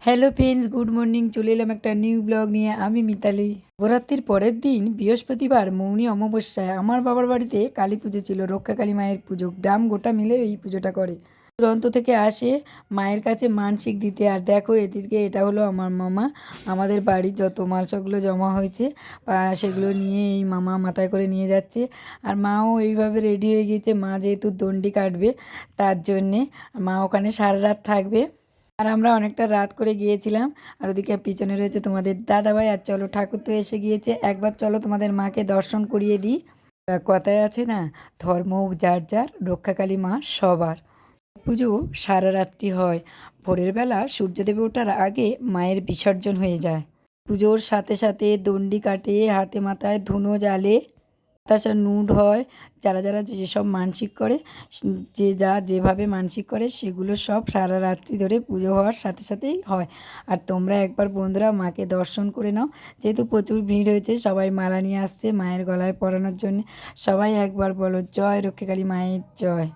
Hello friends, good morning. চলে এলাম একটা নিউ ব্লগ নিয়ে। আমি মিতালি। নবরাত্রির পরের দিন বৃহস্পতিবার মৌনী অমাবস্যায় আমার বাবার বাড়িতে কালী পুজো ছিল, রক্ষা কালী মায়ের পুজো। গ্রাম গোটা মিলে এই পুজোটা করে। দূরান্ত থেকে আসে মায়ের কাছে মানসিক দিতে। আর দেখো এদিকে এটা হলো আমার মামা। আমাদের বাড়ির যত মালসাগুলো জমা হয়েছে সেগুলো নিয়ে এই মামা মাথায় করে নিয়ে যাচ্ছে। আর মাও এইভাবে রেডি হয়ে গিয়েছে, মা যেহেতু দণ্ডি কাটবে তার জন্যে। মা ওখানে সারা রাত থাকবে। আর আমরা অনেকটা রাত করে গিয়েছিলাম। আর ওদিকে পিছনে রয়েছে তোমাদের দাদাভাই। আর চলো, ঠাকুর তো এসে গিয়েছে, একবার চলো তোমাদের মাকে দর্শন করিয়ে দিই। কথায় আছে না, ধর্ম যার যার, রক্ষাকালী মা সবার। পুজো সারা রাত্রি হয়। ভোরের বেলা সূর্যদেব ওঠার আগে মায়ের বিসর্জন হয়ে যায়। পুজোর সাথে সাথে দণ্ডি কাটে, হাতে মাথায় ধুনো জ্বালে, তাছাড়া নুড হয়। যারা যারা যেসব মানসিক করে, যে যা যেভাবে মানসিক করে সেগুলো সব সারা রাত্রি ধরে পুজো হওয়ার সাথে সাথেই হয়। আর তোমরা একবার বন্ধুরা মাকে দর্শন করে নাও। যেহেতু প্রচুর ভিড় হয়েছে, সবাই মালা নিয়ে আসছে মায়ের গলায় পরানোর জন্য। সবাই একবার বলো জয় রক্ষাকালী মায়ের জয়।